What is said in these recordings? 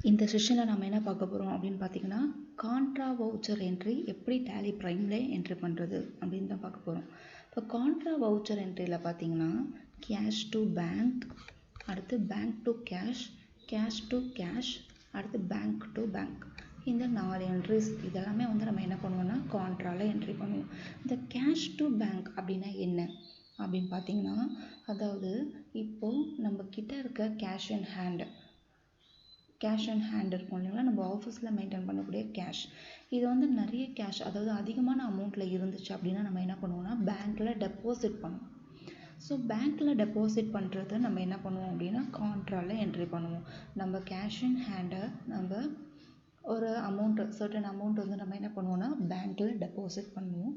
இந்த செஷனில் நம்ம என்ன பார்க்க போகிறோம் அப்படின்னு பார்த்தீங்கன்னா, கான்ட்ரா வவுச்சர் என்ட்ரி எப்படி டேலி ப்ரைமில் என்ட்ரி பண்ணுறது அப்படின்னு தான் பார்க்க போகிறோம். இப்போ கான்ட்ரா வவுச்சர் என்ட்ரியில் பார்த்தீங்கன்னா, கேஷ் டு பேங்க், அடுத்து bank to cash, cash to cash, அடுத்து பேங்க் டு பேங்க். இந்த 4 என்ட்ரிஸ் இதெல்லாமே வந்து நம்ம என்ன பண்ணுவோம்னா கான்ட்ராவில் என்ட்ரி பண்ணுவோம். இந்த கேஷ் டு பேங்க் அப்படின்னா என்ன அப்படின்னு பார்த்தீங்கன்னா, அதாவது இப்போது நம்ம கிட்ட இருக்க கேஷ் இன் ஹேண்டு இருக்கும் இல்லைங்களா, நம்ம ஆஃபீஸில் மெயின்டைன் பண்ணக்கூடிய கேஷ். இது வந்து நிறைய கேஷ், அதாவது அதிகமான அமௌண்ட்டில் இருந்துச்சு அப்படின்னா நம்ம என்ன பண்ணுவோம்னா பேங்க்கில் டெபாசிட் பண்ணுவோம். ஸோ பேங்க்கில் டெபாசிட் பண்ணுறது நம்ம என்ன பண்ணுவோம் அப்படின்னா கான்ட்ராவில் என்ட்ரி பண்ணுவோம். நம்ம கேஷ் இன் ஹேண்டை நம்ம ஒரு சர்டன் அமௌண்ட் வந்து நம்ம என்ன பண்ணுவோம்னா பேங்க்கில் டெபாசிட் பண்ணுவோம்.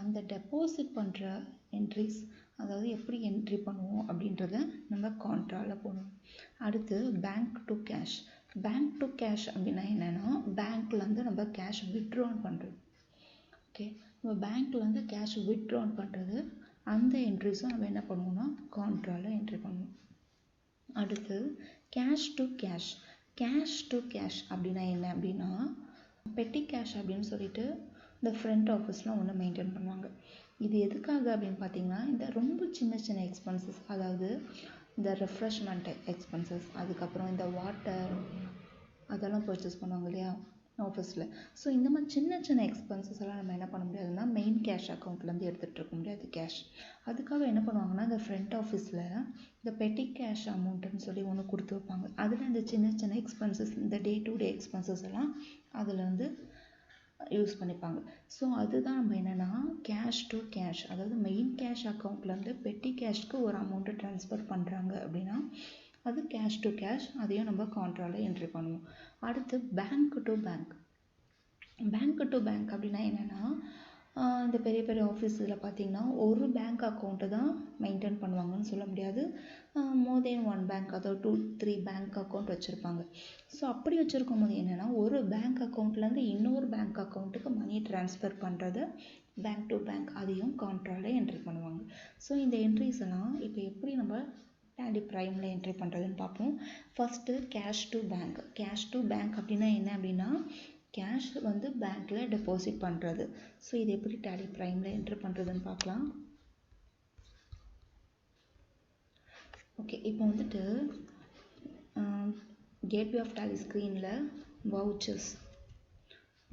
அந்த டெபாசிட் பண்ணுற என்ட்ரிஸ், அதாவது எப்படி என்ட்ரி பண்ணுவோம் அப்படின்றத நம்ம கான்ட்ராவில் போடுவோம். அடுத்து bank to cash. Bank to cash அப்படின்னா என்னென்னா, பேங்க்லேருந்து நம்ம கேஷ் வித்ட்ரான் பண்ணுறது. ஓகே, நம்ம பேங்க்லேருந்து கேஷ் வித்ட்ரான் பண்ணுறது, அந்த என்ட்ரிஸும் நம்ம என்ன பண்ணுவோம்னா கான்ட்ராவில் என்ட்ரி பண்ணுவோம். அடுத்து cash to cash. Cash to cash அப்படின்னா என்ன அப்படின்னா, பெட்டி கேஷ் அப்படின்னு சொல்லிட்டு இந்த ஃப்ரண்ட் ஆஃபீஸ்லாம் ஒன்று மெயின்டைன் பண்ணுவாங்க. இது எதுக்காக அப்படின்னு பார்த்தீங்கன்னா, இந்த ரொம்ப சின்ன சின்ன எக்ஸ்பென்சஸ், அதாவது இந்த ரெஃப்ரெஷ்மெண்ட் எக்ஸ்பென்சஸ், அதுக்கப்புறம் இந்த வாட்டர் அதெல்லாம் பர்ச்சேஸ் பண்ணுவாங்க இல்லையா ஆஃபீஸில். ஸோ இந்த மாதிரி சின்ன சின்ன எக்ஸ்பென்சஸ் எல்லாம் நம்ம என்ன பண்ண முடியாதுன்னா மெயின் கேஷ் அக்கௌண்ட்லேருந்து எடுத்துகிட்டு இருக்க முடியாது கேஷ். அதுக்காக என்ன பண்ணுவாங்கன்னா, இந்த ஃப்ரண்ட் ஆஃபீஸில் இந்த பெட்டி கேஷ் அமௌண்ட்டுன்னு சொல்லி ஒன்று கொடுத்து வைப்பாங்க. அதில் இந்த சின்ன சின்ன எக்ஸ்பென்சஸ், இந்த டே டு டே எக்ஸ்பென்சஸ் எல்லாம் அதில் வந்து யூஸ் பண்ணிப்பாங்க. ஸோ அதுதான் நம்ம என்னென்னா கேஷ் டு கேஷ், அதாவது மெயின் கேஷ் அக்கௌண்ட்லேருந்து பெட்டி கேஷ்க்கு ஒரு அமௌண்ட்டை ட்ரான்ஸ்ஃபர் பண்ணுறாங்க அப்படின்னா அது கேஷ் டு கேஷ். அதையும் நம்ம கான்ட்ராவில் என்ட்ரி பண்ணுவோம். அடுத்து bank to bank. Bank to bank அப்படின்னா என்னென்னா, இந்த பெரிய பெரிய ஆஃபீஸில் பார்த்திங்கன்னா ஒரு பேங்க் அக்கௌண்ட்டு தான் மெயின்டைன் பண்ணுவாங்கன்னு சொல்ல முடியாது. மோர் தென் 1 பேங்க், அதாவது 2-3 பேங்க் அக்கௌண்ட் வச்சுருப்பாங்க. ஸோ அப்படி வச்சுருக்கும் போது என்னென்னா, ஒரு பேங்க் அக்கௌண்ட்லேருந்து இன்னொரு பேங்க் அக்கௌண்ட்டுக்கு மணி ட்ரான்ஸ்ஃபர் பண்ணுறது பேங்க் டு பேங்க், அதையும் கான்ட்ராவில் என்ட்ரி பண்ணுவாங்க. ஸோ இந்த என்ட்ரிஸ் எல்லாம் இப்போ எப்படி நம்ம டேலி ப்ரைமில் என்ட்ரி பண்ணுறதுன்னு பார்ப்போம். First cash to bank. Cash to bank அப்படின்னா என்ன அப்படின்னா, கேஷ் வந்து பேங்க்கில் டெபாசிட் பண்ணுறது. ஸோ இது எப்படி டேலி ப்ரைமில் என்ட்ரி பண்ணுறதுன்னு பார்க்கலாம். ஓகே, இப்போ வந்துட்டு கேட்வே ஆஃப் டேலி ஸ்க்ரீனில்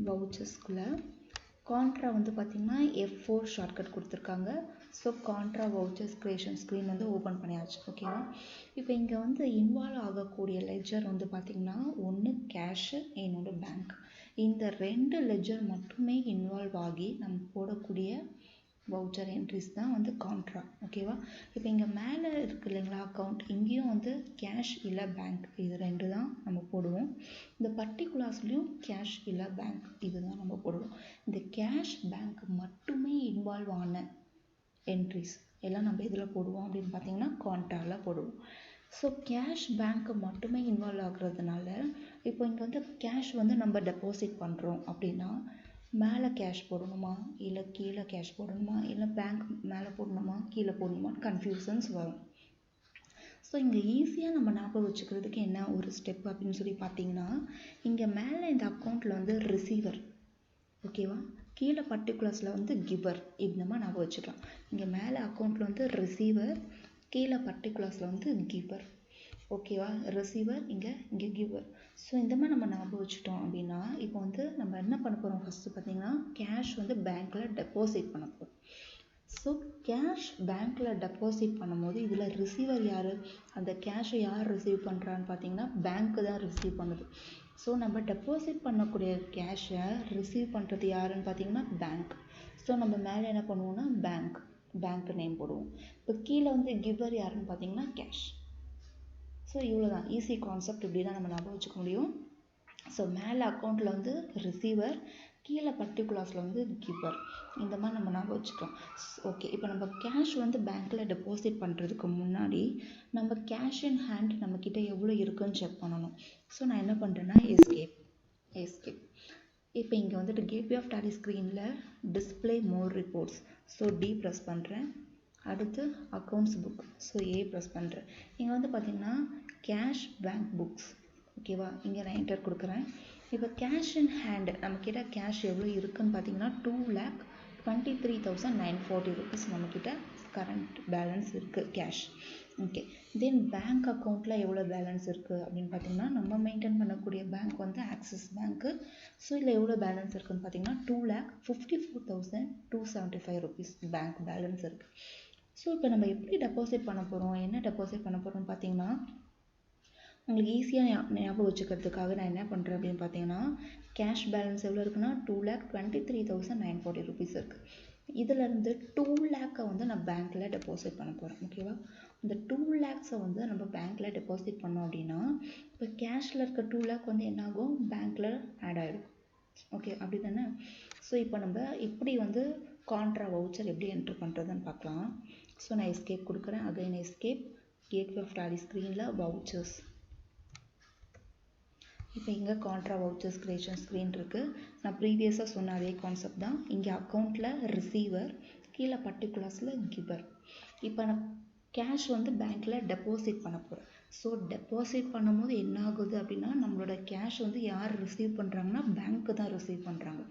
வவுச்சர்ஸ்குள்ளே கான்ட்ரா வந்து பார்த்திங்கன்னா F4 ஷார்ட்கட் கொடுத்துருக்காங்க. So contra vouchers creation screen வந்து ஓப்பன் பண்ணியாச்சு. ஓகேவா, இப்போ இங்கே வந்து இன்வால்வ் ஆகக்கூடிய லெஜர் வந்து பார்த்திங்கன்னா ஒன்று கேஷு, இன்னொன்று பேங்க். இந்த 2 லெஜர் மட்டுமே இன்வால்வ் ஆகி நம்ம போடக்கூடிய வவுச்சர் என்ட்ரிஸ் தான் வந்து கான்ட்ரா. ஓகேவா, இப்போ இங்கே மேலே இருக்குது இல்லைங்களா அக்கௌண்ட், இங்கேயும் வந்து கேஷ் இல்லை பேங்க், இது 2 தான் நம்ம போடுவோம். இந்த பர்டிகுலர்ஸ்லேயும் கேஷ் இல்லை பேங்க், இதுதான் நம்ம போடுவோம். இந்த கேஷ் பேங்க் மட்டுமே இன்வால்வ் ஆன என்ட்ரிஸ் எல்லாம் நம்ம இதில் போடுவோம் அப்படின்னு பார்த்தீங்கன்னா கான்ட்ராவில் போடுவோம். ஸோ கேஷ் பேங்க்கு மட்டுமே இன்வால்வ் ஆகுறதுனால, இப்போ இங்கே வந்து கேஷ் வந்து நம்ம டெபாசிட் பண்ணுறோம் அப்படின்னா மேலே கேஷ் போடணுமா இல்லை கீழே கேஷ் போடணுமா, இல்லை பேங்க் மேலே போடணுமா கீழே போடணுமான்னு கன்ஃபியூஷன்ஸ் வரும். ஸோ இங்கே ஈஸியாக நம்ம ஞாபகம் வச்சுக்கிறதுக்கு என்ன ஒரு ஸ்டெப் அப்படின்னு சொல்லி பார்த்தீங்கன்னா, இங்கே மேலே இந்த அக்கௌண்ட்டில் வந்து ரிசீவர், ஓகேவா, கீழே பர்டிகுலர்ஸில் வந்து கிவர், இந்த மாதிரி ஞாபகம் வச்சுக்கலாம். இங்கே மேலே அக்கௌண்ட்டில் வந்து ரிசீவர், கீழே பர்டிகுலர்ஸில் வந்து கிவர். ஓகேவா, ரிசீவர் இங்கே கிவர். ஸோ இந்த மாதிரி நம்ம ஞாபகம் வச்சுட்டோம் அப்படின்னா, இப்போ வந்து நம்ம என்ன பண்ண போகிறோம், ஃபஸ்ட்டு பார்த்தீங்கன்னா கேஷ் வந்து பேங்க்கில் டெபாசிட் பண்ண போகிறோம். ஸோ கேஷ் பேங்க்கில் டெபாசிட் பண்ணும்போது இதில் ரிசீவர் யார், அந்த கேஷை யார் ரிசீவ் பண்ணுறான்னு பார்த்தீங்கன்னா பேங்க்கு தான் ரிசீவ் பண்ணுது. ஸோ நம்ம டெபாசிட் பண்ணக்கூடிய கேஷை ரிசீவ் பண்ணுறது யாருன்னு பார்த்தீங்கன்னா பேங்க். ஸோ நம்ம மேலே என்ன பண்ணுவோம்னா பேங்க் நேம் போடுவோம். இப்போ கீழே வந்து கிவர் யாருன்னு பார்த்தீங்கன்னா கேஷ். ஸோ இவ்வளோ தான், ஈஸி கான்செப்ட், இப்படி தான் நம்ம ஞாபகம் வச்சுக்க முடியும். ஸோ மேலே அக்கௌண்ட்டில் வந்து ரிசீவர், கீழே பர்டிகுலர்ஸில் வந்து கிவர், இந்த மாதிரி நம்ம ஞாபகம் வச்சுக்கலாம். ஓகே, இப்போ நம்ம கேஷ் வந்து பேங்க்கில் டெபாசிட் பண்ணுறதுக்கு முன்னாடி நம்ம கேஷ் இன் ஹேண்ட் நம்மக்கிட்ட எவ்வளோ இருக்குன்னு செக் பண்ணணும். ஸோ நான் என்ன பண்ணுறேன்னா எஸ்கேப். இப்போ இங்கே வந்துட்டு கேட்வே ஆஃப் டேலி ஸ்க்ரீனில் display more reports, so D press பண்ணுறேன். அடுத்து accounts book, so A press பண்ணுறேன். இங்கே வந்து பார்த்திங்கன்னா கேஷ் பேங்க் புக்ஸ், ஓகேவா, இங்கே நான் என்டர் கொடுக்குறேன். இப்போ கேஷ் இன் ஹேண்ட் நம்மக்கிட்ட கேஷ் எவ்வளோ இருக்குன்னு பார்த்தீங்கன்னா 2,23,940 rupees நம்மக்கிட்ட கரண்ட் பேலன்ஸ் இருக்குது கேஷ். ஓகே, தென் பேங்க் அக்கௌண்ட்டில் எவ்வளோ பேலன்ஸ் இருக்குது அப்படின்னு பார்த்தீங்கன்னா நம்ம மெயின்டைன் பண்ணக்கூடிய பேங்க் வந்து ஆக்சிஸ் பேங்க்கு. ஸோ இதில் எவ்வளோ பேலன்ஸ் இருக்குதுன்னு பார்த்தீங்கன்னா 2,54,275 rupees பேங்க் பேலன்ஸ் இருக்குது. ஸோ இப்போ நம்ம எப்படி டெபாசிட் பண்ண போகிறோம், என்ன டெபாசிட் பண்ண போகிறோம்னு பார்த்தீங்கன்னா உங்களுக்கு ஈஸியாக ஞாபகம் வச்சுக்கிறதுக்காக நான் என்ன பண்ணுறேன் அப்படின்னு பார்த்தீங்கன்னா கேஷ் பேலன்ஸ் எவ்வளோ இருக்குன்னா 2,23,940 rupees இருக்குது. இதிலேருந்து 2 lakh வந்து நான் பேங்க்கில் டெபாசிட் பண்ண போகிறேன். ஓகேவா, இந்த 2 lakhs வந்து நம்ம பேங்க்கில் டெபாசிட் பண்ணோம் அப்படின்னா இப்போ கேஷில் இருக்க 2 lakh வந்து என்னாகும் பேங்க்கில் ஆட் ஆகிடும். ஓகே, அப்படி தானே. ஸோ இப்போ நம்ம இப்படி வந்து கான்ட்ரா வவுச்சர் எப்படி என்ட்ரு பண்ணுறதுன்னு பார்க்கலாம். ஸோ நான் எஸ்கேப் கொடுக்குறேன். Again escape, gateway of Tally ஸ்க்ரீனில் வவுச்சர்ஸ். இப்போ இங்கே கான்ட்ரா வவுச்சர்ஸ் கிரியேஷன் ஸ்க்ரீன் இருக்குது. நான் ப்ரீவியஸாக சொன்ன அதே கான்செப்ட் தான். இங்கே அக்கௌண்ட்டில் ரிசீவர், கீழே பர்டிகுலர்ஸில் கிவர். இப்போ நான் கேஷ் வந்து பேங்க்கில் டெபாசிட் பண்ண போகிறேன். ஸோ டெபாசிட் பண்ணும்போது என்ன ஆகுது அப்படின்னா நம்மளோட கேஷ் வந்து யார் ரிசீவ் பண்ணுறாங்கன்னா பேங்க்கு தான் ரிசீவ் பண்ணுறாங்க.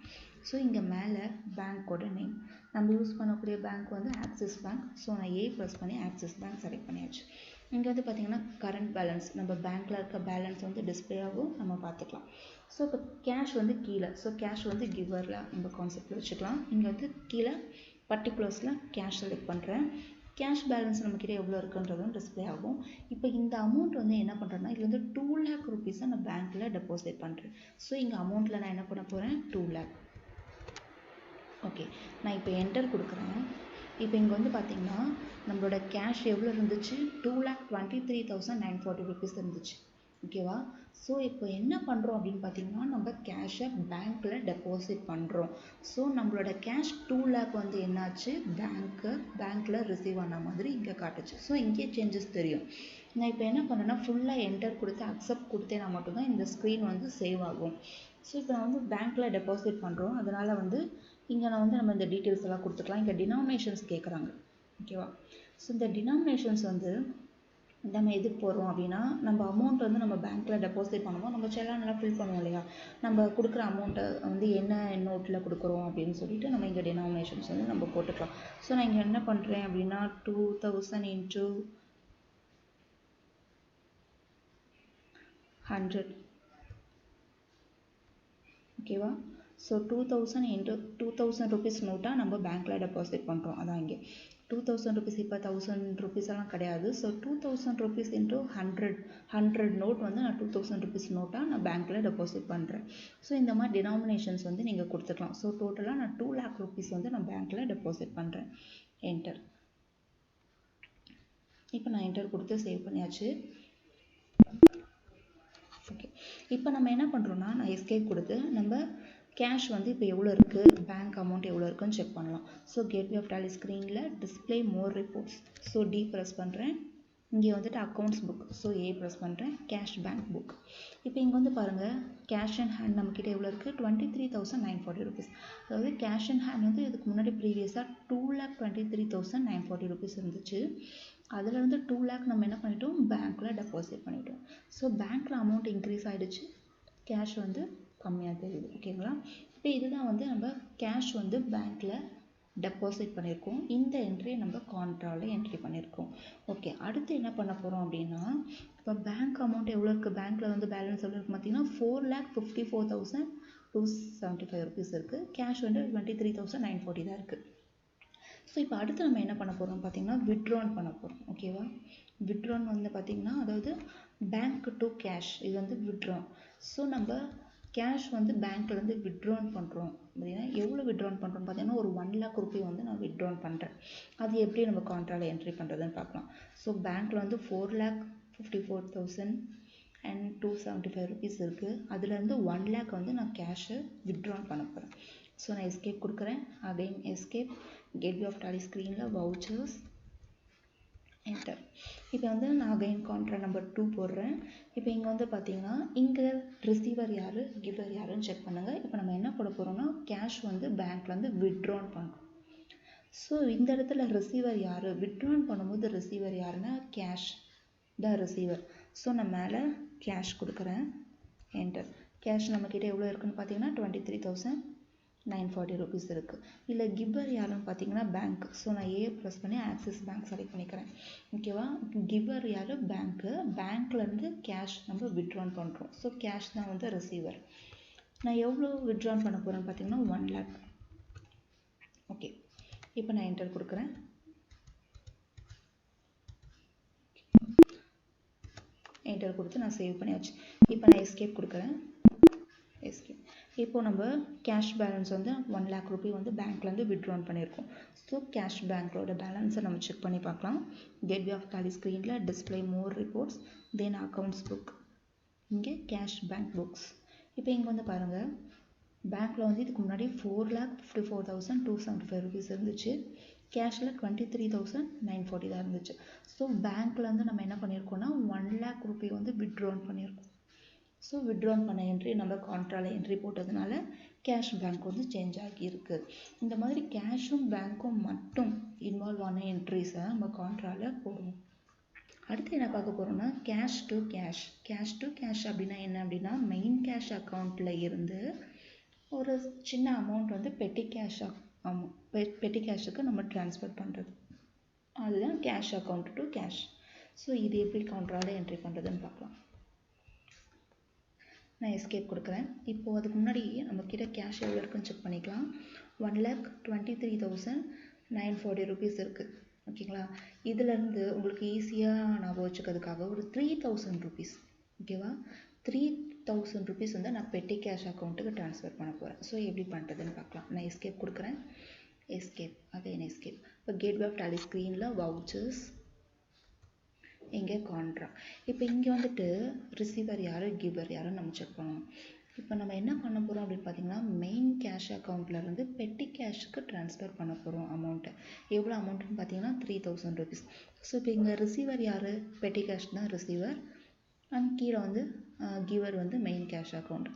ஸோ இங்கே மேலே பேங்க்கோட நேம், நம்ம யூஸ் பண்ணக்கூடிய பேங்க் வந்து ஆக்சிஸ் பேங்க். ஸோ நான் ஏ ப்ரெஸ் பண்ணி ஆக்சிஸ் பேங்க் செலக்ட் பண்ணியாச்சு. இங்கே வந்து பார்த்திங்கன்னா கரண்ட் பேலன்ஸ், நம்ம பேங்க்கில் இருக்க பேலன்ஸ் வந்து டிஸ்பிளே ஆகும், நம்ம பார்த்துக்கலாம். ஸோ இப்போ கேஷ் வந்து கீழே, ஸோ கேஷ் வந்து கிவரில் நம்ம கான்செப்டில் வச்சுக்கலாம். இங்கே வந்து கீழே பர்டிகுலர்ஸில் கேஷ் செலக்ட் பண்ணுறேன். கேஷ் பேலன்ஸ் நம்மக்கிட்ட எவ்வளோ இருக்குன்றதும் டிஸ்பிளே ஆகும். இப்போ இந்த அமௌண்ட் வந்து என்ன பண்ணுறேன்னா இது வந்து 2 lakh rupees நான் பேங்க்கில் டெபாசிட் பண்ணுறேன். ஸோ இங்கே அமௌண்ட்டில் நான் என்ன பண்ண போகிறேன் 2 lakh. ஓகே, நான் இப்போ என்டர் கொடுக்குறேன். இப்போ இங்கே வந்து பார்த்திங்கன்னா நம்மளோட கேஷ் எவ்வளோ இருந்துச்சு 2,23,940 rupees இருந்துச்சு. ஓகேவா, ஸோ இப்போ என்ன பண்ணுறோம் அப்படின்னு பார்த்தீங்கன்னா நம்ம கேஷை பேங்க்கில் டெபாசிட் பண்ணுறோம். ஸோ நம்மளோட கேஷ் 2 lakh வந்து என்னாச்சு பேங்க்கில் ரிசீவ் ஆன மாதிரி இங்கே காட்டுச்சு. ஸோ இங்கே சேஞ்சஸ் தெரியும். நான் இப்போ என்ன பண்ணேன்னா ஃபுல்லாக என்டர் கொடுத்து அக்செப்ட் கொடுத்தேன்னா மட்டும்தான் இந்த ஸ்க்ரீன் வந்து சேவ் ஆகும். ஸோ இப்போ நான் வந்து பேங்க்கில் டெபாசிட் பண்ணுறோம், அதனால் வந்து இங்கே நான் வந்து நம்ம இந்த டீட்டெயில்ஸ் எல்லாம் கொடுத்துக்கலாம். இங்கே டினாமினேஷன்ஸ் கேட்குறாங்க. ஓகேவா, ஸோ இந்த டினாமினேஷன்ஸ் வந்து நம்ம எதுக்கு போடுறோம் அப்படின்னா நம்ம அமௌண்ட் வந்து நம்ம பேங்க்கில் டெபாசிட் பண்ணுவோம், நம்ம செலான்லாம் ஃபில் பண்ணுவோம் இல்லையா, நம்ம கொடுக்குற அமௌண்ட்டை வந்து என்ன நோட்டில் கொடுக்குறோம் அப்படின்னு சொல்லிட்டு நம்ம இங்கே டினாமினேஷன்ஸ் வந்து நம்ம போட்டுக்கலாம். ஸோ நான் இங்கே என்ன பண்ணுறேன் அப்படின்னா 2,000 into 100. ஓகேவா, ஸோ 2,000 into 2,000 rupees நோட்டாக நம்ம பேங்க்கில் டெபாசிட் பண்ணுறோம். அதான் இங்கே 2,000 rupees, இப்போ 1,000 rupees எல்லாம் கிடையாது. ஸோ 2,000 rupees into 100 நோட் வந்து நான் 2,000 rupees நோட்டாக நான் பேங்க்கில் டெபாசிட் பண்ணுறேன். ஸோ இந்த மாதிரி டினாமினேஷன்ஸ் வந்து நீங்கள் கொடுத்துக்கலாம். ஸோ டோட்டலாக நான் 2 lakh rupees வந்து நான் பேங்க்கில் டெபாசிட் பண்ணுறேன். என்டர். இப்போ நான் என்டர் கொடுத்து சேவ் பண்ணியாச்சு. ஓகே, இப்போ நம்ம என்ன பண்ணுறோன்னா நான் எஸ்கேப் கொடுத்து நம்ம கேஷ் வந்து இப்போ எவ்வளோ இருக்குது, பேங்க் அமௌண்ட் எவ்வளோ இருக்குன்னு செக் பண்ணலாம். ஸோ கேட்வே ஆஃப் டாலி ஸ்க்ரீனில் display more reports. So D press பண்ணுறேன். இங்கே வந்துட்டு accounts book, so A press பண்ணுறேன். Cash bank book. இப்போ இங்கே வந்து பாருங்கள் கேஷ் அண்ட் ஹேண்ட் நம்மக்கிட்ட எவ்வளோ இருக்குது 23,940 rupees. அதாவது கேஷ் அண்ட் ஹேண்ட் வந்து இதுக்கு முன்னாடி ப்ரீவியஸாக 2,23,940 rupees இருந்துச்சு. அதில் வந்து 2 lakh நம்ம என்ன பண்ணிட்டோம் பேங்க்கில் டெபாசிட் பண்ணிட்டோம். ஸோ பேங்க்கில் அமௌண்ட் இன்க்ரீஸ் ஆகிடுச்சு, கேஷ் வந்து கம்மியாக தெரியுது. ஓகேங்களா, இப்போ இதுதான் வந்து நம்ம கேஷ் வந்து பேங்க்கில் டெபாசிட் பண்ணியிருக்கோம். இந்த என்ட்ரியை நம்ம கான்ட்ராவில் என்ட்ரி பண்ணியிருக்கோம். ஓகே, அடுத்து என்ன பண்ண போகிறோம் அப்படின்னா இப்போ பேங்க் அமௌண்ட் எவ்வளோ இருக்குது, பேங்க்கில் வந்து பேலன்ஸ் எவ்வளோ இருக்குது பார்த்தீங்கன்னா 4,54,275 rupees இருக்குது. கேஷ் வந்து 23,940 தான் இருக்குது. ஸோ இப்போ அடுத்து நம்ம என்ன பண்ண போகிறோம் பார்த்தீங்கன்னா வித்ட்ரான் பண்ண போகிறோம். ஓகேவா, வித்ட்ரான் வந்து பார்த்திங்கன்னா அதாவது பேங்க் டு கேஷ், இது வந்து வித்ட்ரான். ஸோ நம்ம கேஷ் வந்து பேங்க்லேருந்து வித்ட்ரான் பண்ணுறோம் அப்படின்னா எவ்வளோ வித்ட்ரான் பண்ணுறோம் பார்த்தீங்கன்னா ஒரு 1 lakh rupee வந்து நான் வித்ட்ரான் பண்ணுறேன். அது எப்படி நம்ம கான்ட்ராவில் என்ட்ரி பண்ணுறதுன்னு பார்க்கலாம். ஸோ பேங்க்கில் வந்து 4,54,275 rupees இருக்குது. அதுலேருந்து 1 lakh வந்து நான் கேஷை வித்ட்ரான் பண்ண போகிறேன். ஸோ நான் எஸ்கேப் கொடுக்குறேன். Again escape, gateway of Tally ஸ்க்ரீனில் வவுச்சர்ஸ், என்டர். இப்போ வந்து நான் அகைன் கான்ட்ரா நம்பர் 2 போடுறேன். இப்போ இங்கே வந்து பார்த்தீங்கன்னா இங்கே ரிசீவர் யார் கிவர் யாருன்னு செக் பண்ணுங்கள். இப்போ நம்ம என்ன போட போகிறோம்னா கேஷ் வந்து பேங்க்லேருந்து வித்ட்ரான் பண்ணுறோம். ஸோ இந்த இடத்துல ரிசீவர் யார், வித்ட்ரான் பண்ணும்போது ரிசீவர் யாருன்னா கேஷ் த ரிசீவர். ஸோ நான் மேலே கேஷ் கொடுக்குறேன், என்டர். கேஷ் நம்மக்கிட்ட எவ்வளோ இருக்குன்னு பார்த்தீங்கன்னா 23,940 rupees இருக்குது. இல்லை கிவர் யாருன்னு பார்த்தீங்கன்னா பேங்க். ஸோ நான் ஏ ப்ரெஸ் பண்ணி ஆக்சிஸ் பேங்க் செலக்ட் பண்ணிக்கிறேன். ஓகேவா? கிவர் யார்? பேங்க்கு. பேங்க்லேருந்து கேஷ் நம்ம வித்ட்ரான் பண்ணுறோம். ஸோ கேஷ் தான் வந்து ரிசீவர். நான் எவ்வளோ வித்ட்ரான் பண்ண போகிறேன்னு பார்த்தீங்கன்னா 1 lakh. ஓகே, இப்போ நான் என்டர் கொடுக்குறேன். என்டர் கொடுத்து நான் சேவ் பண்ணியாச்சு. இப்போ நான் எஸ்கேப் கொடுக்குறேன். எஸ்கேப். இப்போ நம்ம கேஷ் பேலன்ஸ் வந்து 1 lakh rupee வந்து பேங்க்லேருந்து வித்ட்ரான் பண்ணியிருக்கோம். ஸோ கேஷ் பேங்க்கோட பேலன்ஸை நம்ம செக் பண்ணி பார்க்கலாம். கேட்வே ஆஃப் டாலி ஸ்க்ரீனில் display more reports, then accounts book, இங்கே கேஷ் பேங்க் புக்ஸ். இப்போ இங்கே வந்து பாருங்கள், பேங்க்கில் வந்து இதுக்கு முன்னாடி 4,54,275 rupees இருந்துச்சு. கேஷில் 23,940 தான் இருந்துச்சு. ஸோ பேங்க்லேருந்து நம்ம என்ன பண்ணியிருக்கோம்னா 1 lakh rupee வந்து வித்ட்ரான் பண்ணியிருக்கோம். ஸோ வித்ட்ரான் பண்ண என்ட்ரி நம்ம கான்ட்ராவில் என்ட்ரி போட்டதுனால கேஷ் பேங்க் வந்து சேஞ்ச் ஆகியிருக்கு. இந்த மாதிரி கேஷும் பேங்க்கும் மட்டும் இன்வால்வ் ஆன என்ட்ரிஸை நம்ம கான்ட்ராவில் போடுவோம். அடுத்து என்ன பார்க்க போகிறோம்னா cash to cash. Cash to cash அப்படின்னா என்ன அப்படின்னா, மெயின் கேஷ் அக்கௌண்ட்டில் இருந்து ஒரு சின்ன அமௌண்ட் வந்து பெட்டி கேஷுக்கு நம்ம ட்ரான்ஸ்ஃபர் பண்ணுறது, அதுதான் cash account to cash. So இது எப்படி கான்ட்ராவில் என்ட்ரி பண்ணுறதுன்னு பார்க்கலாம். நான் எஸ்கேப் கொடுக்குறேன். இப்போது அதுக்கு முன்னாடி நம்மக்கிட்ட கேஷ் எவ்வளோ இருக்குன்னு செக் பண்ணிக்கலாம். 1,23,940 rupees இருக்குது. ஓகேங்களா? இதிலேருந்து உங்களுக்கு ஈஸியாக ஞாபகம் வச்சுக்கிறதுக்காக ஒரு 3,000 rupees, ஓகேவா, 3,000 rupees வந்து நான் பெட்டி கேஷ் அக்கௌண்ட்டுக்கு ட்ரான்ஸ்ஃபர் பண்ண போகிறேன். ஸோ எப்படி பண்ணுறதுன்னு பார்க்கலாம். நான் எஸ்கேப் கொடுக்குறேன். Escape, again escape. இப்போ கேட்வே ஆஃப் டாலி ஸ்க்ரீனில் வவுச்சர்ஸ், இங்கே கான்ட்ரா. இப்போ இங்கே வந்துட்டு ரிசீவர் யார், கிவர் யாருன்னு நம்ம செக் பண்ணணும். இப்போ நம்ம என்ன பண்ண போகிறோம் அப்படின்னு பார்த்தீங்கன்னா, மெயின் கேஷ் அக்கௌண்ட்லேருந்து பெட்டி கேஷுக்கு ட்ரான்ஸ்ஃபர் பண்ண போகிறோம் அமௌண்ட்டை. எவ்வளோ அமௌண்ட்டுன்னு பார்த்தீங்கன்னா 3,000 rupees. ஸோ இப்போ இங்கே ரிசீவர் யார்? பெட்டி கேஷ் தான் ரிசீவர், அண்ட் கீழே வந்து கிவர் வந்து மெயின் கேஷ் அக்கௌண்ட்.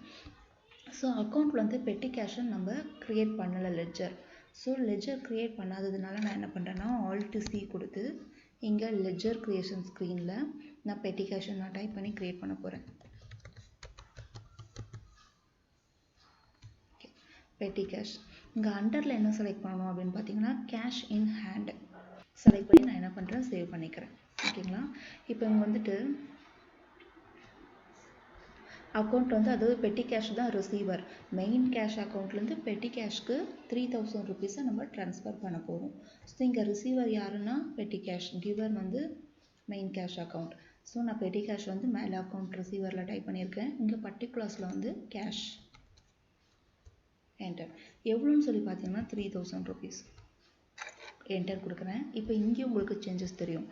ஸோ அக்கௌண்ட்டில் வந்து பெட்டி கேஷை நம்ம க்ரியேட் பண்ணலை, லெட்ஜர். ஸோ லெட்ஜர் க்ரியேட் பண்ணாததுனால நான் என்ன பண்ணுறேன்னா Alt C கொடுத்து இங்கே லெட்ஜர் க்ரியேஷன் ஸ்க்ரீனில் நான் பெட்டி கேஷை நான் டைப் பண்ணி க்ரியேட் பண்ண போகிறேன். பெட்டி கேஷ். இங்கே அண்டரில் என்ன செலக்ட் பண்ணணும் அப்படின்னு பார்த்தீங்கன்னா கேஷ் இன் ஹேண்ட் செலக்ட் பண்ணி நான் என்ன பண்ணுறேன், சேவ் பண்ணிக்கிறேன். ஓகேங்களா? இப்போ இங்கே வந்துட்டு அக்கௌண்ட் வந்து அதாவது பெட்டி கேஷ் தான் ரிசீவர். மெயின் கேஷ் அக்கௌண்ட்லேருந்து பெட்டி கேஷ்க்கு 3,000 rupees நம்ம ட்ரான்ஸ்ஃபர் பண்ண போகிறோம். ஸோ இங்கே ரிசீவர் யாருன்னா பெட்டி கேஷ், கிவர் வந்து மெயின் கேஷ் அக்கௌண்ட். ஸோ நான் பெட்டி கேஷ் வந்து மேலே அக்கௌண்ட் ரிசீவரில் டைப் பண்ணியிருக்கேன். இங்கே பர்டிகுலர்ஸில் வந்து கேஷ், என்டர். எவ்வளோன்னு சொல்லி பார்த்தீங்கன்னா 3,000 rupees. என்டர் கொடுக்குறேன். இப்போ இங்கேயும் உங்களுக்கு சேஞ்சஸ் தெரியும்.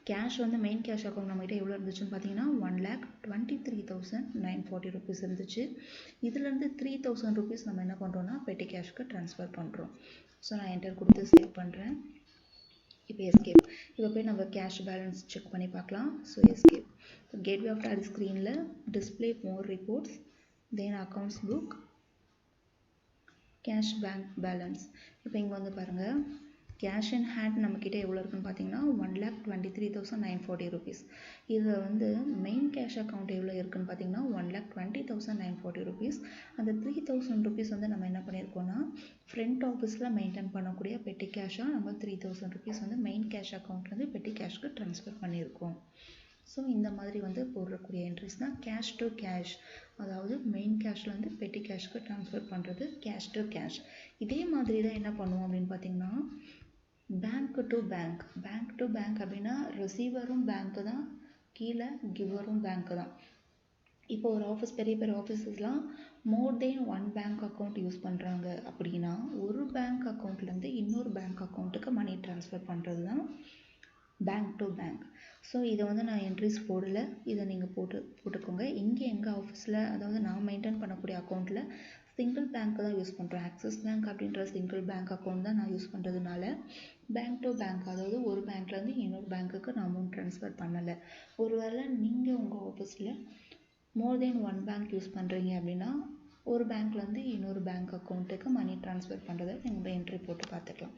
கேஷ் வந்து மெயின் கேஷ் அக்கௌண்ட் நம்மகிட்ட எவ்வளோ இருந்துச்சுன்னு பார்த்தீங்கன்னா 1,23,940 rupees இருந்துச்சு. இதுலேருந்து 3,000 rupees நம்ம என்ன பண்ணுறோம்னா பெட்டி கேஷ்க்கு ட்ரான்ஸ்ஃபர் பண்ணுறோம். ஸோ நான் என்டர் கொடுத்து சேவ் பண்ணுறேன். இப்போ எஸ்கேப். இப்போ போய் நம்ம கேஷ் பேலன்ஸ் செக் பண்ணி பார்க்கலாம். So escape. Gateway of Tally ஸ்க்ரீனில் display more reports, then accounts book, cash bank balance. இப்போ இங்கே வந்து பாருங்கள், கேஷ் இன் ஹேண்ட் நம்மக்கிட்ட எவ்வளோ இருக்குன்னு பார்த்தீங்கன்னா 1,23,940 rupees. இதில் வந்து மெயின் கேஷ் அக்கௌண்ட் எவ்வளோ இருக்குன்னு பார்த்தீங்கன்னா 1,20,940 rupees. அந்த 3,000 rupees வந்து நம்ம என்ன பண்ணியிருக்கோம்னா ஃப்ரண்ட் ஆஃபீஸில் மெயின்டைன் பண்ணக்கூடிய பெட்டி கேஷாக நம்ம 3,000 rupees வந்து மெயின் கேஷ் அக்கௌண்ட்லேருந்து பெட்டி கேஷ்க்கு ட்ரான்ஸ்ஃபர் பண்ணியிருக்கோம். ஸோ இந்த மாதிரி வந்து போடக்கூடிய என்ட்ரிஸ் தான் கேஷ் டு கேஷ், அதாவது மெயின் கேஷ்லேருந்து பெட்டி கேஷ்க்கு ட்ரான்ஸ்ஃபர் பண்ணுறது கேஷ் டு கேஷ். இதே மாதிரி தான் என்ன பண்ணுவோம் அப்படின்னு பார்த்தீங்கன்னா bank to bank. Bank to bank அப்படின்னா ரிசீவரும் பேங்க்கு தான், கீழே கிவரும் பேங்க்கு தான். இப்போ ஒரு ஆஃபீஸ், பெரிய பெரிய ஆஃபீஸஸ்லாம் மோர் தென் ஒன் பேங்க் அக்கௌண்ட் யூஸ் பண்ணுறாங்க அப்படின்னா ஒரு பேங்க் அக்கௌண்ட்லேருந்து இன்னொரு பேங்க் அக்கௌண்ட்டுக்கு மணி ட்ரான்ஸ்ஃபர் பண்ணுறது தான் பேங்க் டு பேங்க். ஸோ இதை வந்து நான் என்ட்ரிஸ் போடல, இதை நீங்கள் போட்டுக்கோங்க. இங்கே எங்கள் ஆஃபீஸில், அதாவது நான் மெயின்டைன் பண்ணக்கூடிய அக்கௌண்ட்டில் சிங்கிள் பேங்க் தான் யூஸ் பண்ணுறோம். ஆக்சிஸ் பேங்க் அப்படின்ற சிங்கிள் பேங்க் அக்கௌண்ட் தான் நான் யூஸ் பண்ணுறதுனால பேங்க் டு பேங்க், அதாவது ஒரு பேங்க்லேருந்து இன்னொரு பேங்க்குக்கு நான் அமௌண்ட் ட்ரான்ஸ்ஃபர் பண்ணலை. ஒருவேளை நீங்கள் உங்கள் ஆஃபீஸில் மோர் தென் ஒன் பேங்க் யூஸ் பண்ணுறீங்க அப்படின்னா ஒரு பேங்க்லேருந்து இன்னொரு பேங்க் அக்கௌண்ட்டுக்கு மணி ட்ரான்ஸ்ஃபர் பண்ணுறதை நீங்கள் என்ட்ரி போட்டு பார்த்துக்கலாம்.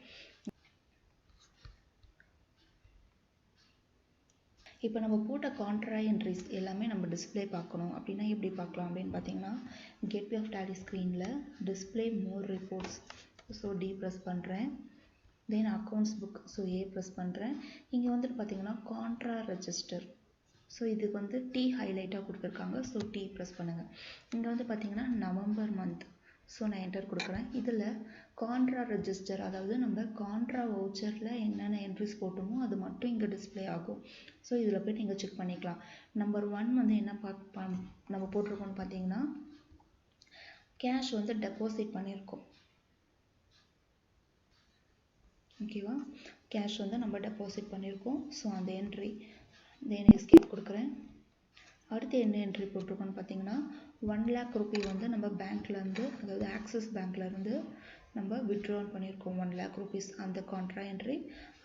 இப்போ நம்ம போட்ட கான்ட்ரா என்ட்ரிஸ் எல்லாமே நம்ம டிஸ்பிளே பார்க்கணும் அப்படின்னா எப்படி பார்க்கலாம் அப்படின்னு பார்த்தீங்கன்னா கேட்வே ஆஃப் டேலி ஸ்க்ரீனில் display more reports so D press பண்ணுறேன். Then accounts book so A press பண்ணுறேன். இங்கே வந்துட்டு பார்த்தீங்கன்னா கான்ட்ரா ரெஜிஸ்டர் ஸோ இதுக்கு வந்து டி ஹைலைட்டாக கொடுத்துருக்காங்க. ஸோ டி ப்ரெஸ் பண்ணுங்கள். இங்கே வந்து பார்த்தீங்கன்னா நவம்பர் மந்த் ஸோ நான் என்டர் கொடுக்குறேன். இதில் கான்ட்ரா ரெஜிஸ்டர் அதாவது நம்ம கான்ட்ரா வவுச்சரில் என்னென்ன என்ட்ரிஸ் போட்டோமோ அது மட்டும் இங்கே டிஸ்பிளே ஆகும். ஸோ இதில் போய்ட்டு நீங்கள் செக் பண்ணிக்கலாம். நம்பர் 1 வந்து என்ன நம்ம போட்டிருக்கோம்னு பார்த்தீங்கன்னா கேஷ் வந்து டெபாசிட் பண்ணியிருக்கோம். ஓகேவா, கேஷ் வந்து நம்ம டெபாசிட் பண்ணியிருக்கோம். ஸோ அந்த என்ட்ரி தென் எஸ்கேப் கொடுக்குறேன். அடுத்து என்ன என்ட்ரி போட்டிருக்கோன்னு பார்த்தீங்கன்னா 1 lakh ரூபி வந்து நம்ம பேங்க்லேருந்து அதாவது ஆக்சிஸ் பேங்க்லேருந்து நம்ம வித்ட்ரால் பண்ணியிருக்கோம் 1 lakh rupees அந்த கான்ட்ரா என்ட்ரி.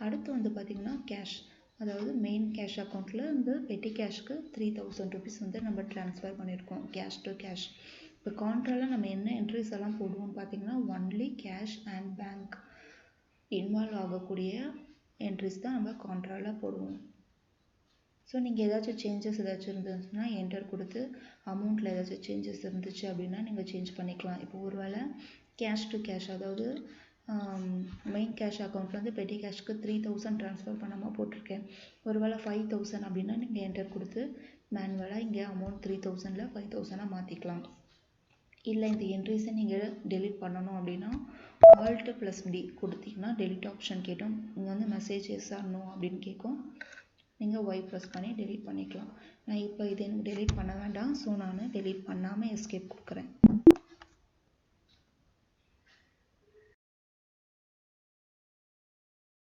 அடுத்து வந்து பார்த்திங்கன்னா கேஷ் அதாவது மெயின் கேஷ் அக்கௌண்ட்டில் வந்து பெட்டி கேஷ்க்கு 3000 rupees வந்து நம்ம ட்ரான்ஸ்ஃபர் பண்ணியிருக்கோம் கேஷ் டு கேஷ். இப்போ கான்ட்ராவில் நம்ம என்ன என்ட்ரிஸ் எல்லாம் போடுவோம்னு பார்த்தீங்கன்னா only cash and bank involve ஆகக்கூடிய என்ட்ரிஸ் தான் நம்ம கான்ட்ராவில் போடுவோம். ஸோ நீங்கள் ஏதாச்சும் சேஞ்சஸ் ஏதாச்சும் இருந்துச்சுன்னா என்டர் கொடுத்து அமௌண்ட்டில் ஏதாச்சும் சேஞ்சஸ் இருந்துச்சு அப்படின்னா நீங்கள் சேஞ்ச் பண்ணிக்கலாம். இப்போ ஒரு வேளை கேஷ் டு கேஷ் அதாவது மெயின் கேஷ் அக்கௌண்ட்லேருந்து பெட்டி கேஷ்க்கு 3000 ட்ரான்ஸ்ஃபர் பண்ணாமல் போட்டிருக்கேன். ஒரு வேளை 5000 அப்படின்னா நீங்கள் என்டர் கொடுத்து மேனுவலாக இங்கே அமௌண்ட் 3000ல் 5000 மாற்றிக்கலாம். இல்லை இந்த என்ட்ரிஸை நீங்கள் டெலிட் பண்ணணும் அப்படின்னா Alt+D கொடுத்தீங்கன்னா டெலிட் ஆப்ஷன் கேட்டோம். இங்கே வந்து மெசேஜ் எஸ் ஆர் நோ அப்படின்னு கேட்கும். நீங்கள் ஒய் ப்ரெஸ் பண்ணி டெலிட் பண்ணிக்கலாம். நான் இப்போ இது எனக்கு டெலிட் பண்ண வேண்டாம். ஸோ நான் டெலிட் பண்ணாமல் எஸ்கேப் கொடுக்குறேன்.